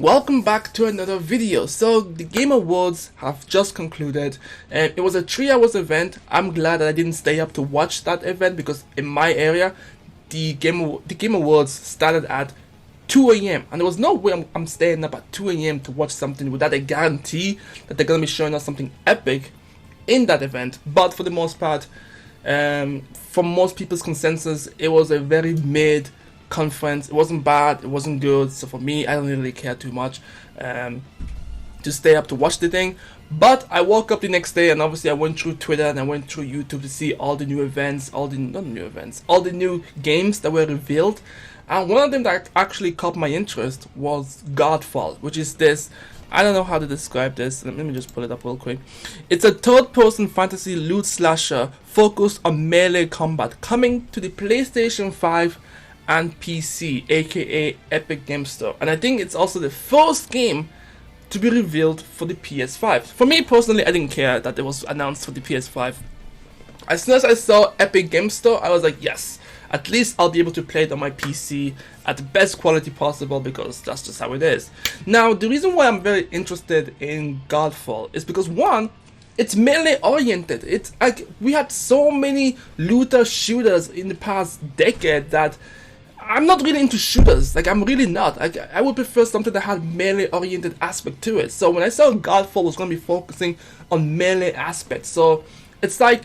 Welcome back to another video. So the Game Awards have just concluded, and it was a 3 hours event. I'm glad that I didn't stay up to watch that event because in my area the Game Awards started at 2 a.m. and there was no way I'm staying up at 2 a.m. to watch something without a guarantee that they're gonna be showing us something epic in that event. But for the most part, from most people's consensus, it was a very mid conference. It wasn't bad, it wasn't good, so for me I don't really care too much to stay up to watch the thing. But I woke up the next day and obviously I went through Twitter and I went through YouTube to see all the new events, all the new games that were revealed. And one of them that actually caught my interest was Godfall, which is this, I don't know how to describe this, let me just pull it up real quick. It's a third-person fantasy loot slasher focused on melee combat, coming to the PlayStation 5 and PC, aka Epic Game Store. And I think it's also the first game to be revealed for the PS5. For me personally, I didn't care that it was announced for the PS5. As soon as I saw Epic Game Store, I was like, yes, at least I'll be able to play it on my PC at the best quality possible, because that's just how it is. Now, the reason why I'm very interested in Godfall is because, one, it's melee oriented. It's like we had so many looter shooters in the past decade that I'm not really into shooters. Like, I'm really not. I would prefer something that had melee oriented aspect to it. So when I saw Godfall was going to be focusing on melee aspects, so it's like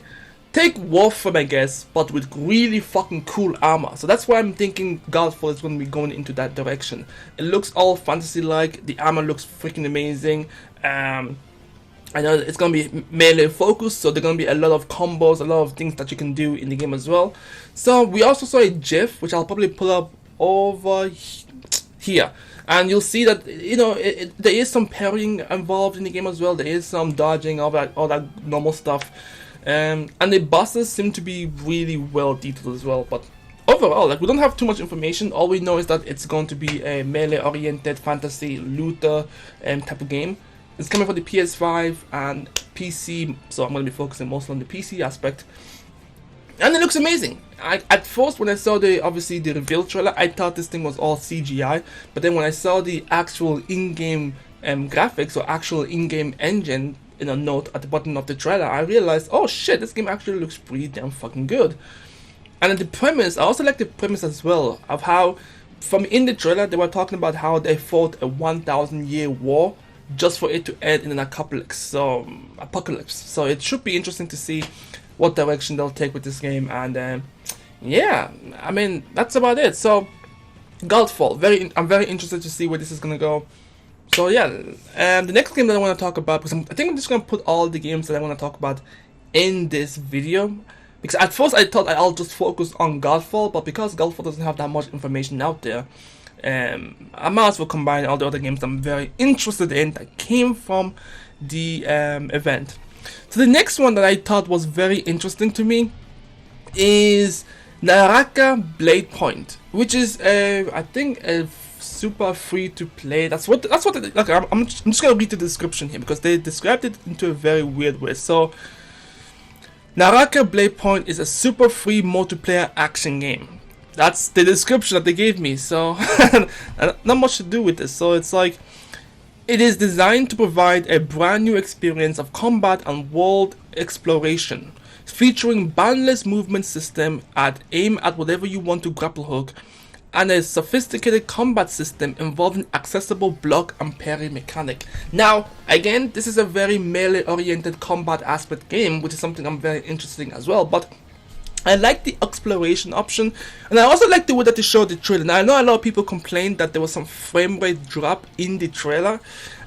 take Warframe, I guess, but with really fucking cool armor. So that's why I'm thinking Godfall is going to be going into that direction. It looks all fantasy-like. The armor looks freaking amazing. I know it's going to be melee focused, so there are going to be a lot of combos, a lot of things that you can do in the game as well. So we also saw a GIF, which I'll probably pull up over here. And you'll see that, you know, there is some parrying involved in the game as well. There is some dodging, all that normal stuff. And the bosses seem to be really well detailed as well. But overall, like, we don't have too much information. All we know is that it's going to be a melee-oriented fantasy looter type of game. It's coming for the PS5 and PC, so I'm going to be focusing mostly on the PC aspect. And it looks amazing. At first, when I saw the reveal trailer, I thought this thing was all CGI. But then when I saw the actual in-game graphics or actual in-game engine, in a note at the bottom of the trailer, I realized, oh shit, this game actually looks pretty damn fucking good. And the premise, I also like the premise as well, of how, from in the trailer, they were talking about how they fought a 1,000-year war just for it to end in an apocalypse. So it should be interesting to see what direction they'll take with this game. And yeah, I mean, that's about it. So Godfall, I'm very interested to see where this is gonna go. So yeah, the next game that I want to talk about, because I think I'm just gonna put all the games that I want to talk about in this video, because at first I thought I'll just focus on Godfall, but because Godfall doesn't have that much information out there, I might as well combine all the other games I'm very interested in that came from the event. So the next one that I thought was very interesting to me is Naraka BladePoint, which is I think a super free to play. That's what like, I'm just gonna read the description here because they described it into a very weird way. So Naraka BladePoint is a super free multiplayer action game. That's the description that they gave me, so not much to do with this. So it's like, it is designed to provide a brand new experience of combat and world exploration, featuring boundless movement system aim at whatever you want to grapple hook, and a sophisticated combat system involving accessible block and parry mechanic. Now, again, this is a very melee-oriented combat aspect game, which is something I'm very interested in as well, but I like the exploration option, and I also like the way that they showed the trailer. Now, I know a lot of people complained that there was some frame rate drop in the trailer.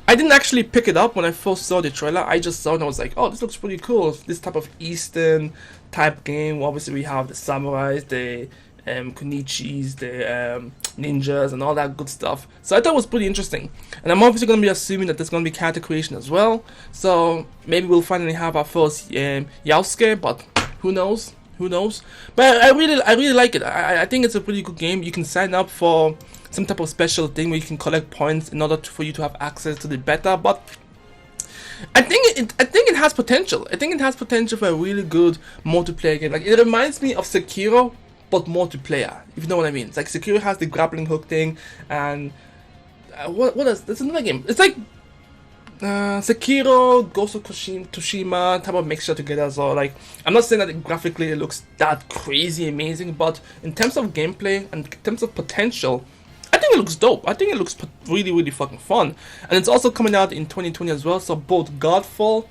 I didn't actually pick it up when I first saw the trailer. I just saw it and I was like, oh, this looks pretty cool. This type of Eastern type game. Obviously, we have the samurais, the kunichis, the ninjas, and all that good stuff. So I thought it was pretty interesting. And I'm obviously going to be assuming that there's going to be character creation as well. So maybe we'll finally have our first Yasuke, but who knows? Who knows? But I really like it. I think it's a pretty good game. You can sign up for some type of special thing where you can collect points in order for you to have access to the beta. But I think it has potential. I think it has potential for a really good multiplayer game. Like, it reminds me of Sekiro, but multiplayer, if you know what I mean. It's like Sekiro has the grappling hook thing, and what is there's another game. It's like Sekiro, Ghost of Tsushima type of mixture together. So like, I'm not saying that graphically it looks that crazy amazing, but in terms of gameplay and in terms of potential, I think it looks dope. I think it looks really fucking fun. And it's also coming out in 2020 as well. So both Godfall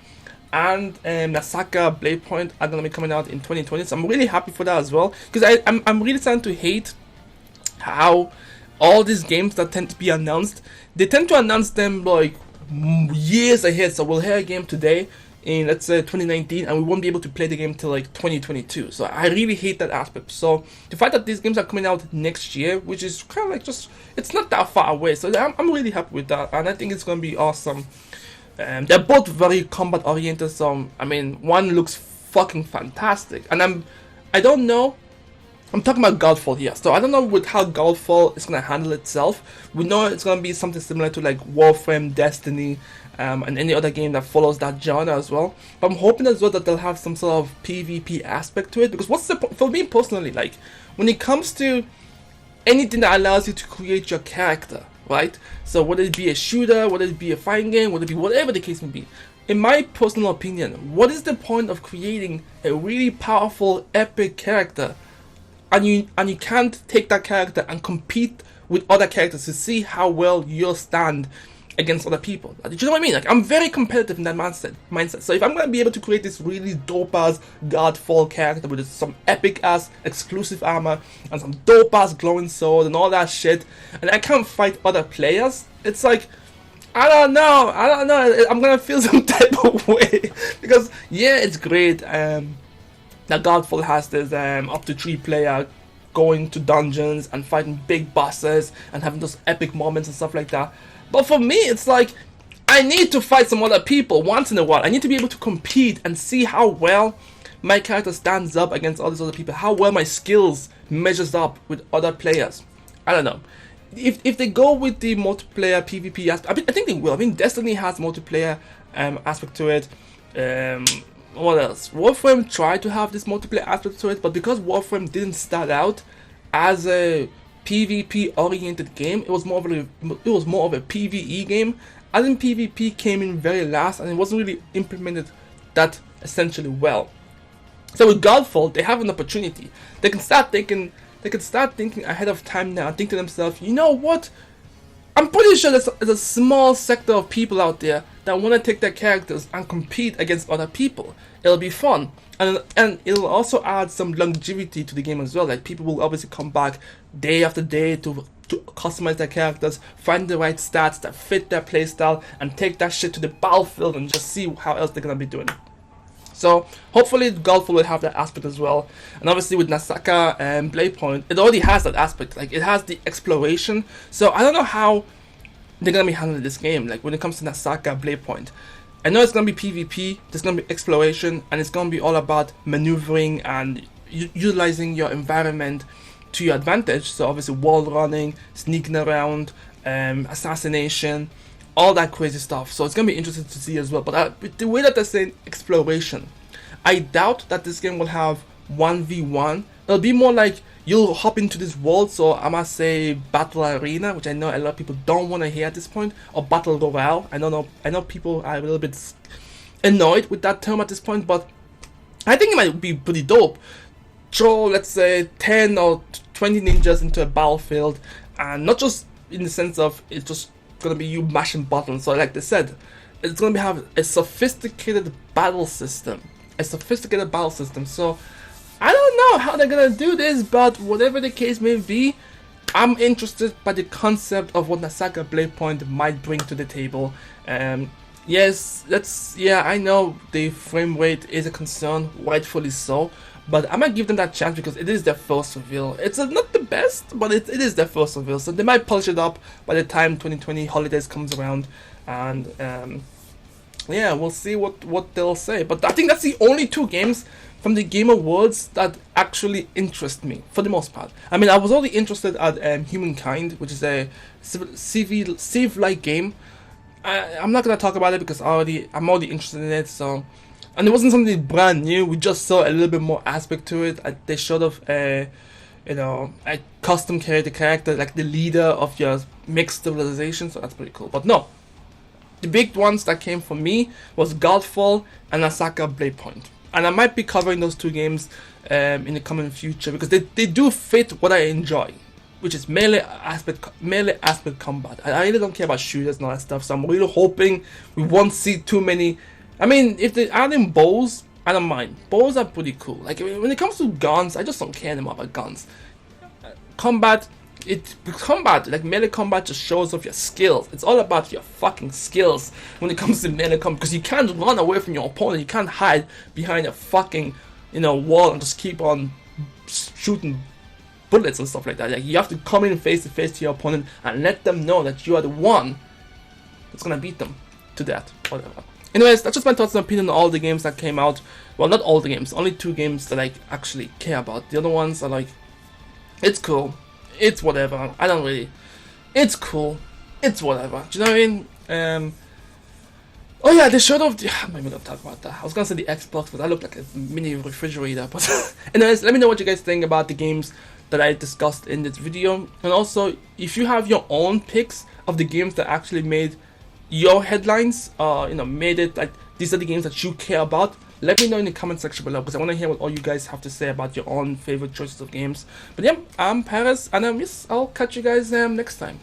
and Naraka BladePoint are gonna be coming out in 2020. So I'm really happy for that as well, because I'm really starting to hate how all these games that tend to be announced, they tend to announce them like years ahead. So we'll hear a game today in, let's say, 2019, and we won't be able to play the game till like 2022. So I really hate that aspect. So the fact that these games are coming out next year, which is kind of like just, it's not that far away, so I'm really happy with that, and I think it's gonna be awesome. They're both very combat oriented, so I mean, one looks fucking fantastic, and I don't know, I'm talking about Godfall here, so I don't know with how Godfall is gonna handle itself. We know it's gonna be something similar to like Warframe, Destiny, and any other game that follows that genre as well. But I'm hoping as well that they'll have some sort of PvP aspect to it, because what's the for me personally, like when it comes to anything that allows you to create your character, right? So whether it be a shooter, whether it be a fighting game, whether it be whatever the case may be, in my personal opinion, what is the point of creating a really powerful, epic character, and you can't take that character and compete with other characters to see how well you'll stand against other people? Do you know what I mean? Like, I'm very competitive in that mindset. So if I'm gonna be able to create this really dope ass Godfall character with some epic ass exclusive armor and some dope ass glowing sword and all that shit, and I can't fight other players, it's like, I don't know, I'm gonna feel some type of way. Because yeah, it's great that Godfall has this up to 3 player going to dungeons and fighting big bosses and having those epic moments and stuff like that. But for me, it's like, I need to fight some other people once in a while. I need to be able to compete and see how well my character stands up against all these other people, how well my skills measures up with other players. I don't know. If they go with the multiplayer PvP aspect, I think they will. I mean, Destiny has multiplayer aspect to it. What else? Warframe tried to have this multiplayer aspect to it, but because Warframe didn't start out as a PvP oriented game, it was more of a PvE game. I think PvP came in very last, and it wasn't really implemented that essentially well. So with Godfall, they have an opportunity. They can start thinking ahead of time now and think to themselves, you know what? I'm pretty sure there's a small sector of people out there that want to take their characters and compete against other people. It'll be fun, and it'll also add some longevity to the game as well. Like, people will obviously come back day after day to customize their characters, find the right stats that fit their playstyle, and take that shit to the battlefield and just see how else they're gonna be doing. So hopefully Godfall will have that aspect as well. And obviously with Naraka and BladePoint, it already has that aspect. Like, it has the exploration. So I don't know how they're gonna be handling this game. Like, when it comes to Naraka BladePoint, I know it's gonna be PvP, there's gonna be exploration, and it's gonna be all about maneuvering and utilizing your environment to your advantage. So obviously wall running, sneaking around, assassination, all that crazy stuff. So it's gonna be interesting to see as well. But with the way that they're saying exploration, I doubt that this game will have 1v1. It'll be more like you'll hop into this world. So I must say battle arena, which I know a lot of people don't want to hear at this point, or battle royale. I know people are a little bit annoyed with that term at this point, but I think it might be pretty dope. Throw, let's say, 10 or 20 ninjas into a battlefield, and not just in the sense of it's just gonna be you mashing buttons. So like they said, it's gonna have a sophisticated battle system. So I don't know how they're gonna do this, but whatever the case may be, I'm interested by the concept of what Naraka BladePoint might bring to the table. Yes, I know the frame rate is a concern, rightfully so, but I'm gonna give them that chance because it is their first reveal. It's not the best, but it is their first reveal, so they might polish it up by the time 2020 holidays comes around, and yeah, we'll see what they'll say. But I think that's the only 2 games from the Game Awards that actually interest me, for the most part. I mean, I was only interested at Humankind, which is a Civ-like game. I'm not gonna talk about it because I'm already interested in it. So, and it wasn't something brand new. We just saw a little bit more aspect to it. They showed off a custom created character, like the leader of your mixed civilization, so that's pretty cool. But no, the big ones that came for me was Godfall and Naraka BladePoint. And I might be covering those two games in the coming future because they do fit what I enjoy, which is melee aspect combat. I really don't care about shooters and all that stuff, so I'm really hoping we won't see too many. I mean, if they add in bows, I don't mind. Bows are pretty cool. Like when it comes to guns, I just don't care anymore about guns. Combat, like melee combat just shows off your skills. It's all about your fucking skills when it comes to melee combat, because you can't run away from your opponent. You can't hide behind a fucking, wall and just keep on shooting bullets and stuff like that. Like, you have to come in face to face to your opponent and let them know that you are the one that's gonna beat them to death. Whatever. Anyways, that's just my thoughts and opinion on all the games that came out. Well, not all the games, only 2 games that I actually care about. The other ones are like, it's cool, it's whatever. I don't really. It's cool, it's whatever. Do you know what I mean? Oh yeah, they showed off. I'm not even gonna talk about that. I was gonna say the Xbox, but that looked like a mini refrigerator. But anyways, let me know what you guys think about the games that I discussed in this video, and also if you have your own picks of the games that actually made your headlines, made it like these are the games that you care about. Let me know in the comment section below, because I want to hear what all you guys have to say about your own favorite choices of games. But yeah, I'm Pyros, and yes, I'll catch you guys next time.